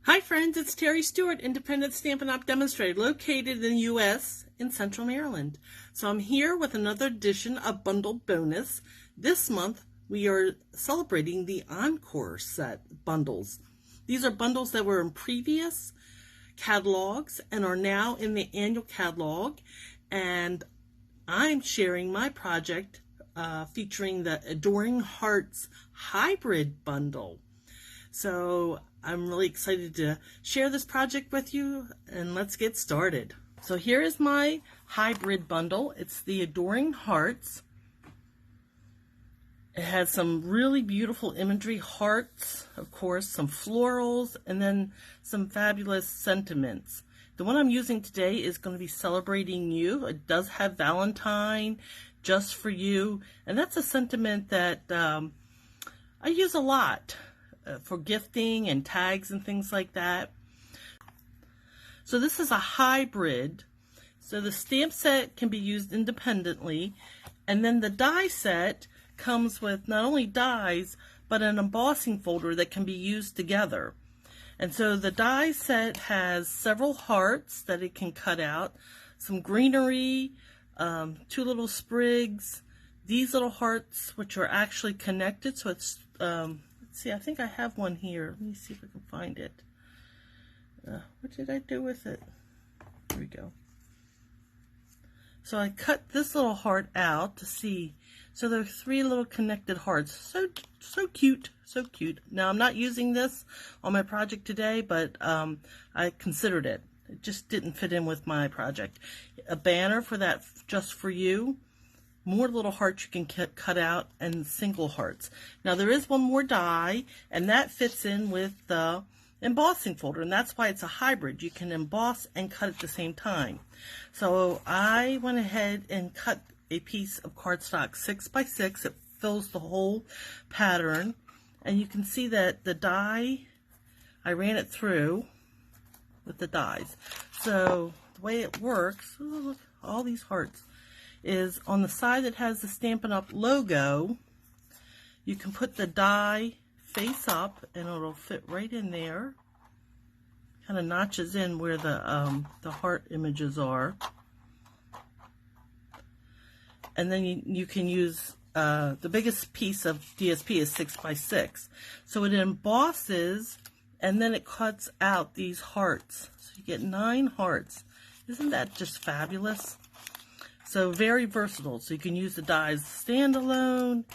Hi friends, it's Terry Stewart, independent Stampin' Up! Demonstrator located in the U.S. in Central Maryland. So I'm here with another edition of Bundled Bonus. This month we are celebrating the Encore set bundles. These are bundles that were in previous catalogs and are now in the annual catalog, and I'm sharing my project featuring the Adoring Hearts Hybrid Bundle. So I'm really excited to share this project with you, and let's get started. So here is my hybrid bundle. It's the Adoring Hearts. It has some really beautiful imagery, hearts, of course, some florals, and then some fabulous sentiments. The one I'm using today is going to be Celebrating You. It does have Valentine, Just for You, and that's a sentiment that I use a lot for gifting and tags and things like that. So this is a hybrid. So the stamp set can be used independently, and then the die set comes with not only dies but an embossing folder that can be used together. And so the die set has several hearts that it can cut out, some greenery, two little sprigs, these little hearts which are actually connected. So it's let's see, I think I have one here. Let me see if I can find it. What did I do with it? There we go. So I cut this little heart out to see. So there are three little connected hearts. So cute, so cute. Now I'm not using this on my project today, but I considered it. It just didn't fit in with my project. A banner for that Just for You. More little hearts you can cut out, and single hearts. Now there is one more die, and that fits in with the embossing folder, and that's why it's a hybrid. You can emboss and cut at the same time. So I went ahead and cut a piece of cardstock 6x6. It fills the whole pattern, and you can see that the die, I ran it through with the dies. So the way it works, oh, look, all these hearts, is on the side that has the Stampin' Up! Logo. You can put the die face up and it'll fit right in there. Kind of notches in where the heart images are. And then you can use the biggest piece of DSP is 6x6. So it embosses and then it cuts out these hearts. So you get 9 hearts. Isn't that just fabulous? So very versatile. So you can use the dies standalone.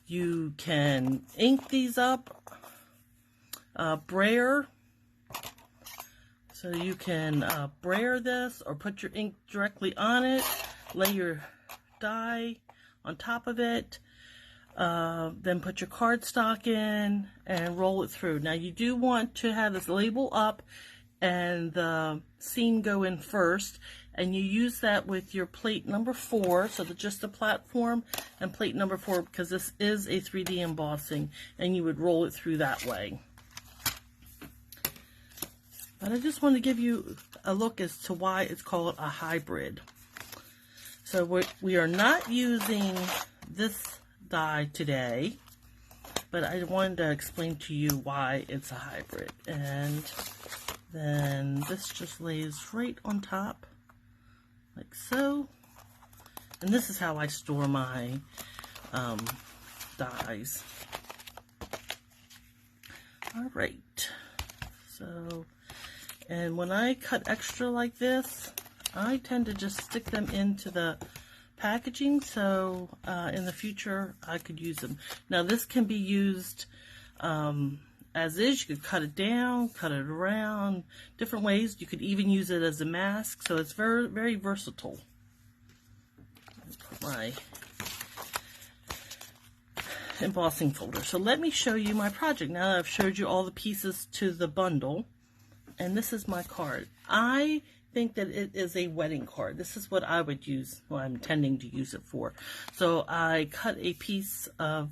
You can ink these up, brayer. So you can brayer this or put your ink directly on it, lay your die on top of it, then put your cardstock in and roll it through. Now you do want to have this label up and the seam go in first, and you use that with your plate number 4, so just the platform and plate number 4, because this is a 3D embossing, and you would roll it through that way. But I just want to give you a look as to why it's called a hybrid. So we are not using this die today, but I wanted to explain to you why it's a hybrid. And then this just lays right on top, like so. And this is how I store my dies. All right. So, and when I cut extra like this, I tend to just stick them into the packaging, so in the future I could use them. Now this can be used as is. You could cut it down, cut it around, different ways. You could even use it as a mask, so it's very, very versatile. Put my embossing folder. So let me show you my project now that I've showed you all the pieces to the bundle. And this is my card. I think that it is a wedding card. This is what I would use, what I'm intending to use it for. So I cut a piece of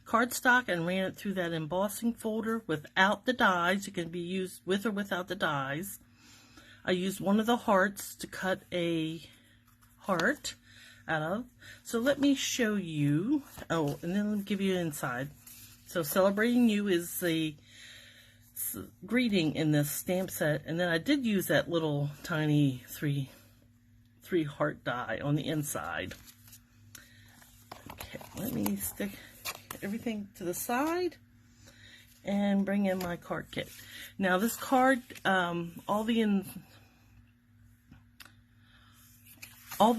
cardstock and ran it through that embossing folder without the dies. It can be used with or without the dies. I used one of the hearts to cut a heart out of. So let me show you. Oh, and then let me give you inside. So Celebrating You is the greeting in this stamp set, and then I did use that little tiny three heart die on the inside. Okay, let me stick everything to the side and bring in my card kit. Now this card, all the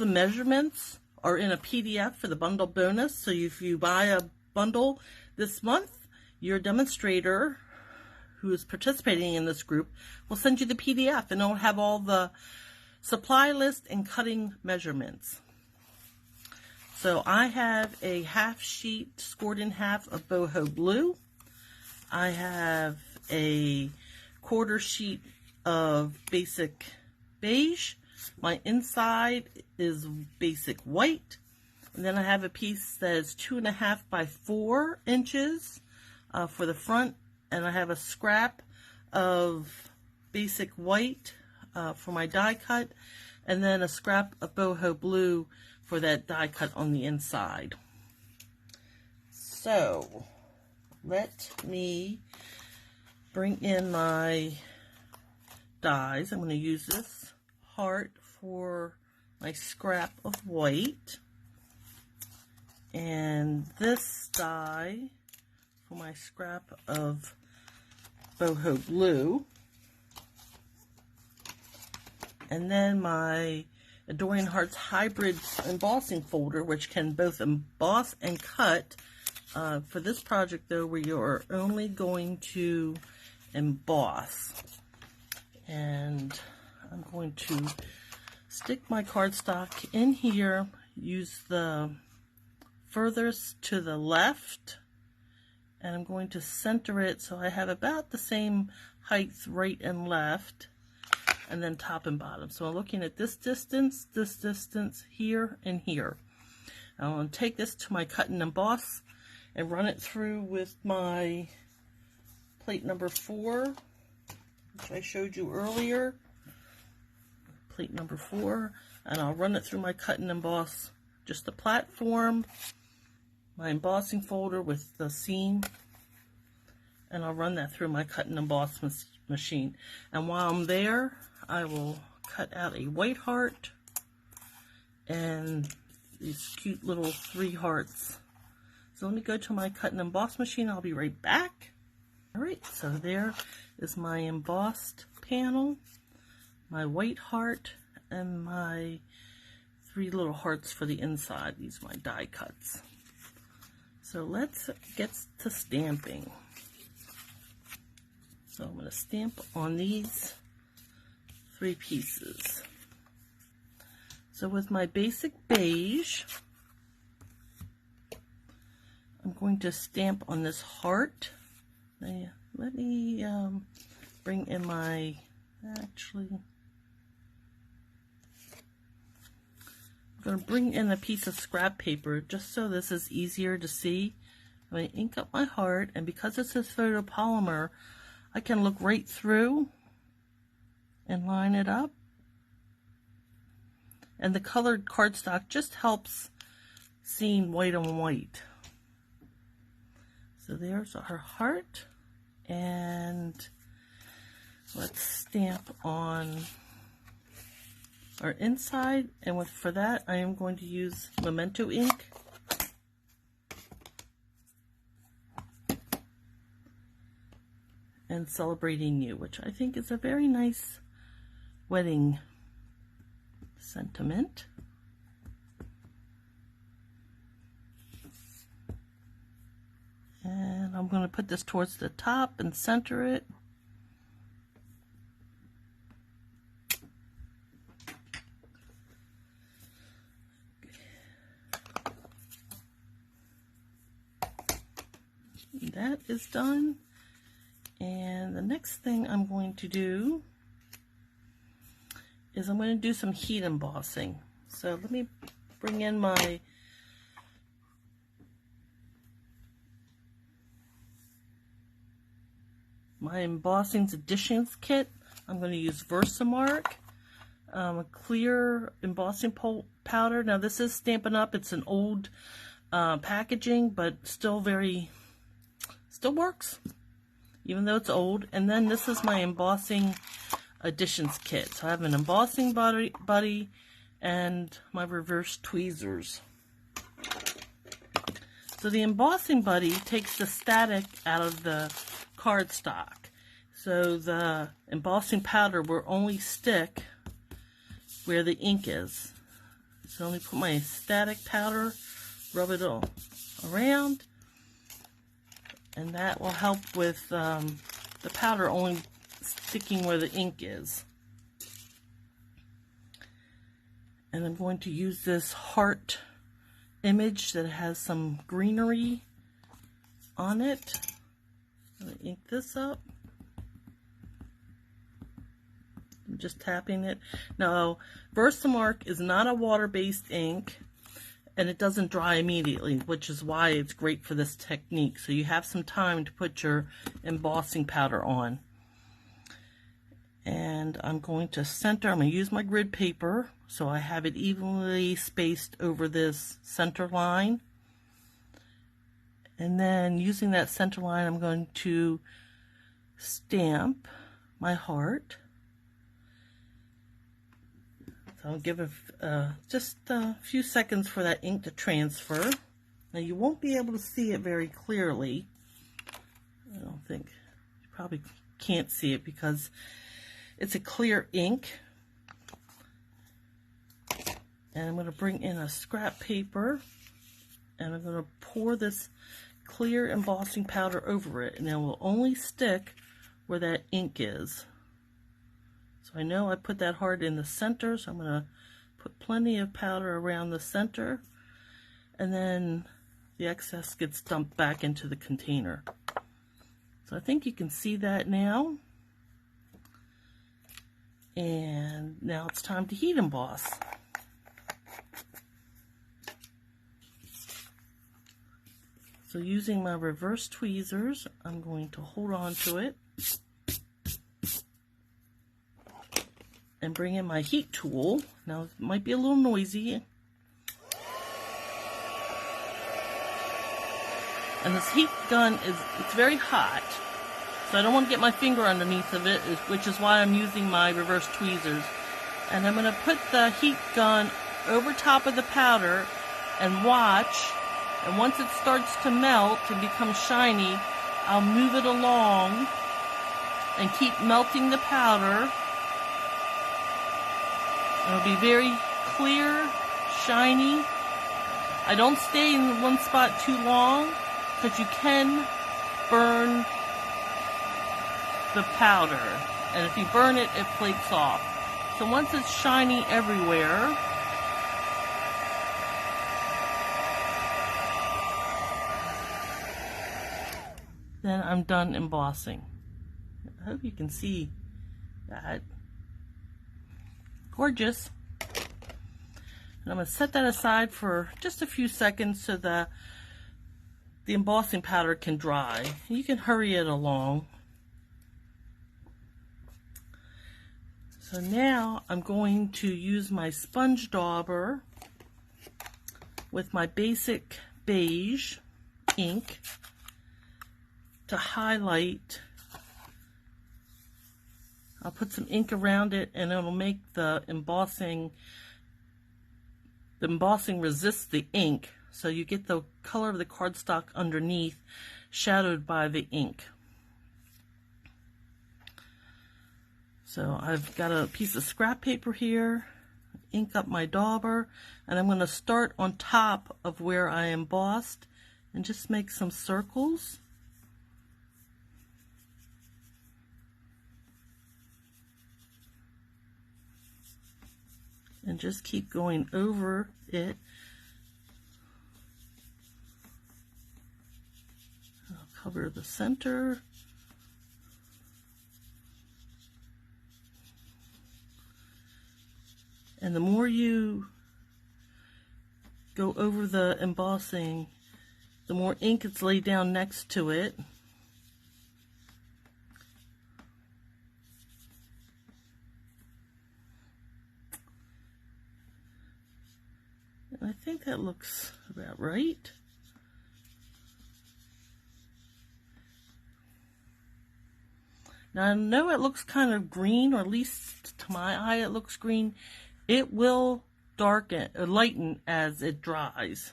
measurements are in a PDF for the bundle bonus. So if you buy a bundle this month, your demonstrator who is participating in this group will send you the PDF, and it'll have all the supply list and cutting measurements. So I have a half sheet scored in half of boho blue. I have a quarter sheet of basic beige. My inside is basic white. And then I have a piece that is 2.5 by 4 inches for the front. And I have a scrap of basic white for my die cut. And then a scrap of boho blue for that die cut on the inside. So let me bring in my dies. I'm going to use this heart for my scrap of white, and this die for my scrap of boho blue, and then my Adoring Hearts hybrid embossing folder, which can both emboss and cut. For this project, though, we are only going to emboss. And I'm going to stick my cardstock in here, use the furthest to the left, and I'm going to center it so I have about the same height right and left, and then top and bottom. So I'm looking at this distance, here, and here. I'm going to take this to my cut and emboss and run it through with my plate number 4, which I showed you earlier. Plate number 4, and I'll run it through my cut and emboss, just the platform, my embossing folder with the seam, and I'll run that through my cut and emboss machine. And while I'm there, I will cut out a white heart and these cute little 3 hearts. So let me go to my cut and emboss machine. I'll be right back. Alright, so there is my embossed panel, my white heart, and my 3 little hearts for the inside. These are my die cuts. So let's get to stamping. So I'm going to stamp on these 3 pieces. So with my basic beige, I'm going to stamp on this heart. Now, let me bring in my, I'm going to bring in a piece of scrap paper just so this is easier to see. I'm going to ink up my heart, and because this is photopolymer, I can look right through and line it up. And the colored cardstock just helps seeing white on white. So there's our heart, and let's stamp on our inside. And for that, I am going to use Memento ink. And Celebrating You, which I think is a very nice wedding sentiment. And I'm going to put this towards the top and center it. That is done. And the next thing I'm going to do is I'm going to do some heat embossing. So let me bring in my embossing additions kit. I'm going to use Versamark, a clear embossing powder. Now this is Stampin' Up. It's an old packaging, but still works. even though it's old. And then this is my embossing additions kit. So I have an embossing buddy and my reverse tweezers. So the embossing buddy takes the static out of the cardstock. So the embossing powder will only stick where the ink is. So let me put my static powder, rub it all around, and that will help with the powder only sticking where the ink is. And I'm going to use this heart image that has some greenery on it. I'm going to ink this up. I'm just tapping it. Now, Versamark is not a water-based ink, and it doesn't dry immediately, which is why it's great for this technique. So you have some time to put your embossing powder on. And I'm going to center, I'm going to use my grid paper so I have it evenly spaced over this center line. And then using that center line, I'm going to stamp my heart. So I'll give it just a few seconds for that ink to transfer. Now you won't be able to see it very clearly. I don't think, you probably can't see it because it's a clear ink. And I'm going to bring in a scrap paper and I'm going to pour this clear embossing powder over it, and it will only stick where that ink is. So I know I put that heart in the center, so I'm going to put plenty of powder around the center, and then the excess gets dumped back into the container. So I think you can see that now. And now it's time to heat emboss. So using my reverse tweezers, I'm going to hold on to it and bring in my heat tool. Now it might be a little noisy. And this heat gun it's very hot. So I don't want to get my finger underneath of it, which is why I'm using my reverse tweezers. And I'm going to put the heat gun over top of the powder and watch. And once it starts to melt and become shiny, I'll move it along and keep melting the powder. It'll be very clear, shiny. I don't stay in one spot too long because you can burn the powder. And if you burn it, it flakes off. So once it's shiny everywhere, then I'm done embossing. I hope you can see that. Gorgeous. And I'm going to set that aside for just a few seconds so the embossing powder can dry. You can hurry it along. So now I'm going to use my sponge dauber with my basic beige ink to highlight. I'll put some ink around it and it'll make the embossing resist the ink, so you get the color of the cardstock underneath shadowed by the ink. So I've got a piece of scrap paper here, ink up my dauber, and I'm going to start on top of where I embossed and just make some circles. And just keep going over it. I'll cover the center. And the more you go over the embossing, the more ink it's laid down next to it. And I think that looks about right. Now I know it looks kind of green, or at least to my eye it looks green. It will darken or lighten as it dries.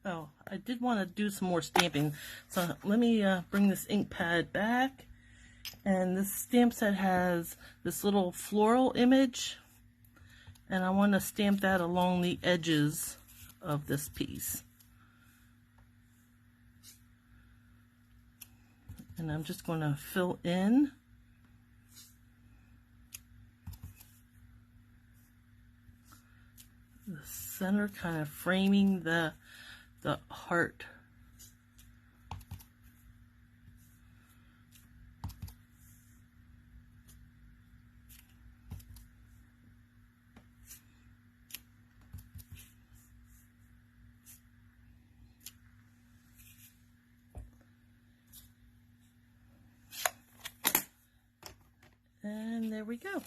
Oh, I did want to do some more stamping, so let me bring this ink pad back. And this stamp set has this little floral image, and I want to stamp that along the edges of this piece. And I'm just going to fill in the center, kind of framing the heart. And there we go.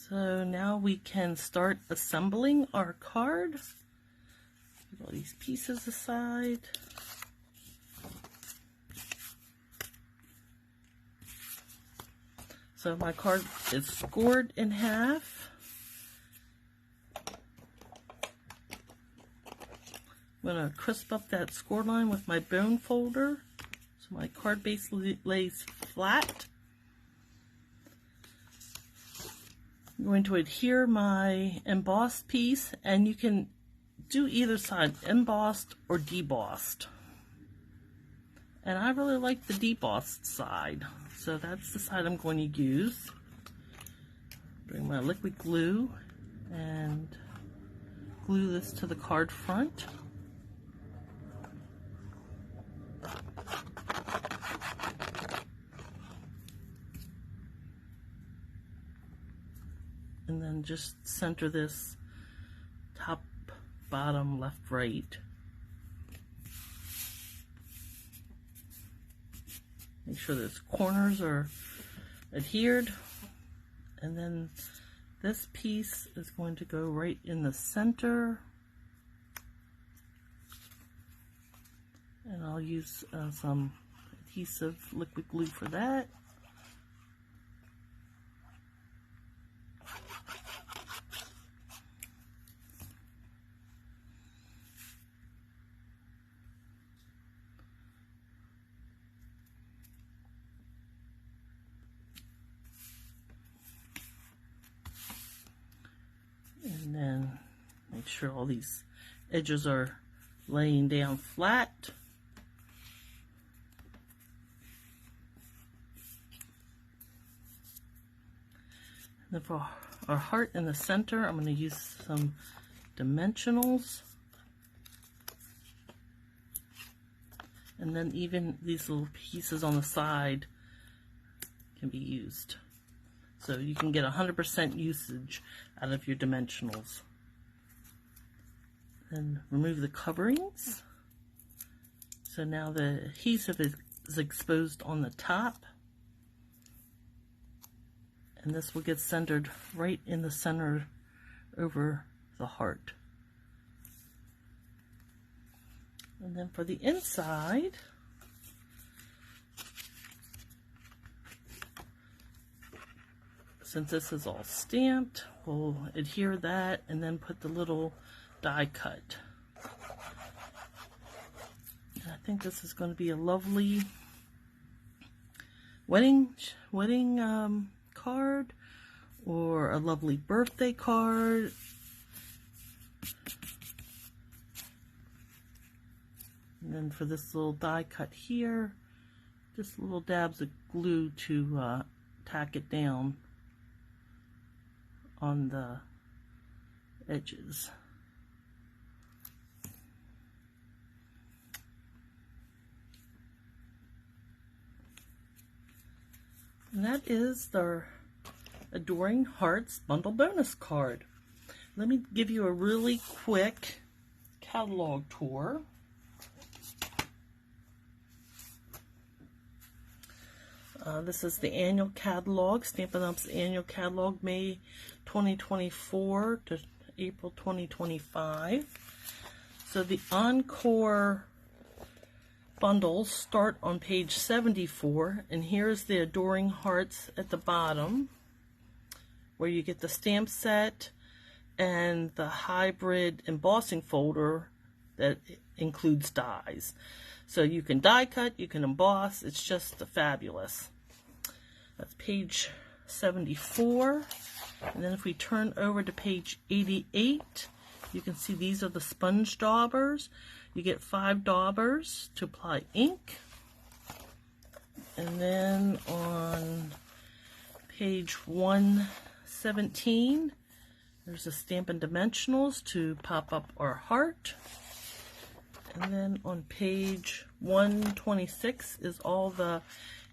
So now we can start assembling our card. Put all these pieces aside. So my card is scored in half. I'm going to crisp up that score line with my bone folder so my card base lays flat. I'm going to adhere my embossed piece, and you can do either side, embossed or debossed. And I really like the debossed side, so that's the side I'm going to use. Bring my liquid glue and glue this to the card front. And then just center this top, bottom, left, right. Make sure those corners are adhered. And then this piece is going to go right in the center. And I'll use some adhesive liquid glue for that. And then make sure all these edges are laying down flat. And then for our heart in the center, I'm going to use some dimensionals. And then even these little pieces on the side can be used. So you can get 100% usage out of your dimensionals. Then remove the coverings. So now the adhesive is exposed on the top. And this will get centered right in the center over the heart. And then for the inside, since this is all stamped, we'll adhere that and then put the little die cut. And I think this is going to be a lovely wedding card, or a lovely birthday card. And then for this little die cut here, just little dabs of glue to tack it down on the edges. And that is the Adoring Hearts Bundle Bonus Card. Let me give you a really quick catalog tour. This is the annual catalog, Stampin' Up's annual catalog, May 2024 to April 2025. So the Encore bundles start on page 74, and here's the Adoring Hearts at the bottom, where you get the stamp set and the hybrid embossing folder that includes dies. So you can die cut, you can emboss, it's just fabulous. That's page 74. And then if we turn over to page 88, you can see these are the sponge daubers. You get 5 daubers to apply ink. And then on page 117, there's a Stampin' Dimensionals to pop up our heart. And then on page 126 is all the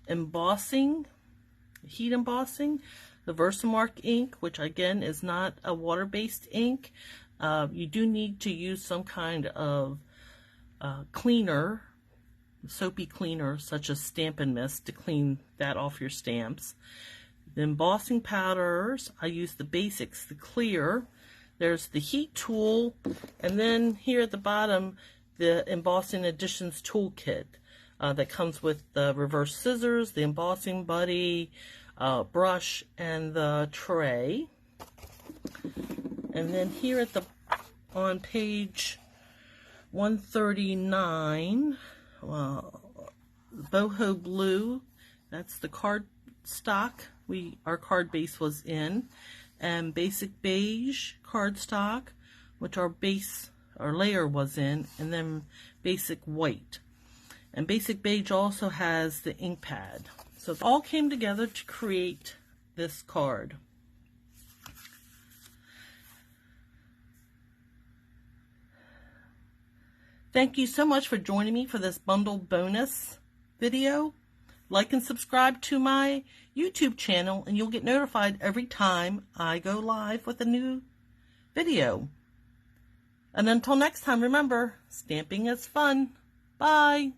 embossing, heat embossing, the Versamark ink, which again is not a water-based ink. You do need to use some kind of cleaner, soapy cleaner, such as Stampin' Mist, to clean that off your stamps. The embossing powders, I use the basics, the clear. There's the heat tool, and then here at the bottom, the Embossing Additions Toolkit that comes with the reverse scissors, the embossing buddy, brush, and the tray. And then here at the on page 139, boho blue, that's the card stock our card base was in, and basic beige cardstock, which our layer was in, and then basic white. And basic beige also has the ink pad. So it all came together to create this card. Thank you so much for joining me for this bundle bonus video. Like and subscribe to my YouTube channel, and you'll get notified every time I go live with a new video. And until next time, remember, stamping is fun. Bye.